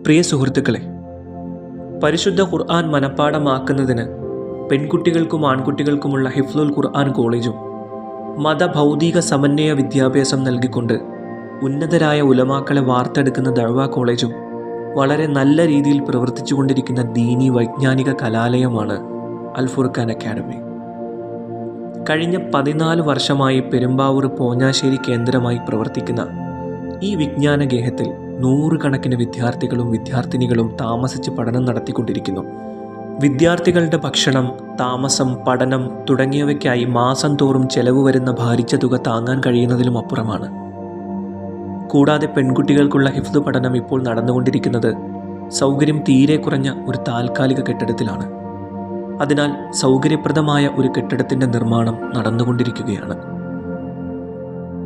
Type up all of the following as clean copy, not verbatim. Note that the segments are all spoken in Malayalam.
പ്രിയ സുഹൃത്തുക്കളെ, പരിശുദ്ധ ഖുർആൻ മനഃപ്പാഠമാക്കുന്നതിന് പെൺകുട്ടികൾക്കും ആൺകുട്ടികൾക്കുമുള്ള ഹിഫ്ലുൽ ഖുർആൻ കോളേജും മതഭൗതിക സമന്വയ വിദ്യാഭ്യാസം നൽകിക്കൊണ്ട് ഉന്നതരായ ഉലമാക്കളെ വാർത്തെടുക്കുന്ന ദഅ്വ കോളേജും വളരെ നല്ല രീതിയിൽ പ്രവർത്തിച്ചുകൊണ്ടിരിക്കുന്ന ദീനി വൈജ്ഞാനിക കലാലയമാണ് അൽ ഫുർഖാൻ അക്കാഡമി. കഴിഞ്ഞ 14 വർഷമായി പെരുമ്പാവൂർ പോഞ്ഞാശ്ശേരി കേന്ദ്രമായി പ്രവർത്തിക്കുന്ന ഈ വിജ്ഞാന ഗേഹത്തിൽ 100 കണക്കിന് വിദ്യാർത്ഥികളും വിദ്യാർത്ഥിനികളും താമസിച്ച് പഠനം നടത്തിക്കൊണ്ടിരിക്കുന്നു. വിദ്യാർത്ഥികളുടെ ഭക്ഷണം, താമസം, പഠനം തുടങ്ങിയവയ്ക്കായി മാസം തോറും ചെലവ് വരുന്ന ഭാരിച്ച തുക താങ്ങാൻ കഴിയുന്നതിലും അപ്പുറമാണ്. കൂടാതെ പെൺകുട്ടികൾക്കുള്ള ഹിഫ്ദ് പഠനം ഇപ്പോൾ നടന്നുകൊണ്ടിരിക്കുന്നത് സൗകര്യം തീരെ കുറഞ്ഞ ഒരു താൽക്കാലിക കെട്ടിടത്തിലാണ്. അതിനാൽ സൗകര്യപ്രദമായ ഒരു കെട്ടിടത്തിൻ്റെ നിർമ്മാണം നടന്നുകൊണ്ടിരിക്കുകയാണ്.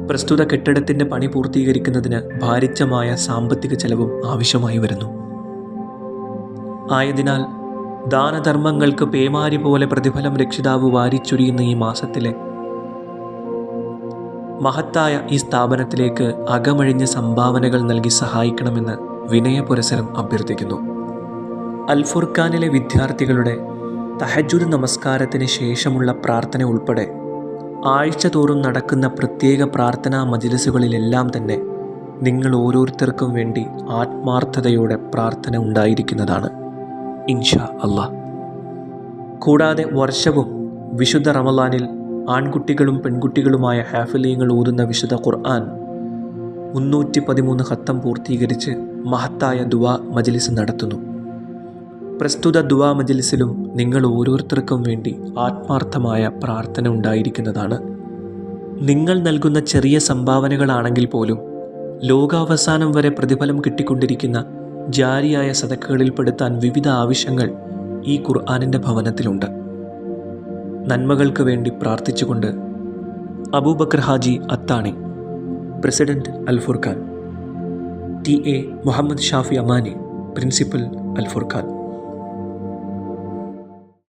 പ്രസ്തുത കെട്ടിടത്തിൻ്റെ പണി പൂർത്തീകരിക്കുന്നതിന് ഭാരിച്ചമായ സാമ്പത്തിക ചെലവും ആവശ്യമായി വരുന്നു. ആയതിനാൽ ദാനധർമ്മങ്ങൾക്ക് പേമാരി പോലെ പ്രതിഫലം രക്ഷിതാവ് വാരിച്ചൊരിയുന്ന ഈ മാസത്തിലെ മഹത്തായ ഈ സ്ഥാപനത്തിലേക്ക് അകമഴിഞ്ഞ സംഭാവനകൾ നൽകി സഹായിക്കണമെന്ന് വിനയപുരസരം അഭ്യർത്ഥിക്കുന്നു. അൽ ഫുർഖാനിലെ വിദ്യാർത്ഥികളുടെ തഹജ്ജുദ് നമസ്കാരത്തിന് ശേഷമുള്ള പ്രാർത്ഥന ഉൾപ്പെടെ ആഴ്ച തോറും നടക്കുന്ന പ്രത്യേക പ്രാർത്ഥനാ മജ്‌ലിസുകളിലെല്ലാം തന്നെ നിങ്ങൾ ഓരോരുത്തർക്കും വേണ്ടി ആത്മാർത്ഥതയോടെ പ്രാർത്ഥന ഉണ്ടായിരിക്കുന്നതാണ് ഇൻഷാ അല്ലാഹ്. കൂടാതെ വർഷവും വിശുദ്ധ റമളാനിൽ ആൺകുട്ടികളും പെൺകുട്ടികളുമായ ഹാഫിളീങ്ങൾ ഓതുന്ന വിശുദ്ധ ഖുർആൻ 313 ഖത്തം പൂർത്തീകരിച്ച് മഹത്തായ ദുആ മജ്‌ലിസ് നടത്തുന്നു. പ്രസ്തുത ദുആ മജ്‌ലിസിലും നിങ്ങൾ ഓരോരുത്തർക്കും വേണ്ടി ആത്മാർത്ഥമായ പ്രാർത്ഥന ഉണ്ടായിരിക്കുന്നതാണ്. നിങ്ങൾ നൽകുന്ന ചെറിയ സംഭാവനകളാണെങ്കിൽ പോലും ലോകാവസാനം വരെ പ്രതിഫലം കിട്ടിക്കൊണ്ടിരിക്കുന്ന ജാരിയായ സദഖകളിൽപ്പെടുത്താൻ വിവിധ ആവശ്യങ്ങൾ ഈ ഖുർആനിൻ്റെ ഭവനത്തിലുണ്ട്. നന്മകൾക്ക് വേണ്ടി പ്രാർത്ഥിച്ചുകൊണ്ട് അബൂബക്കർ ഹാജി അത്താണി, പ്രസിഡന്റ് അൽ ഫുർഖാൻ. TA മുഹമ്മദ് ഷാഫി അമാനി, പ്രിൻസിപ്പൽ അൽ ഫുർഖാൻ.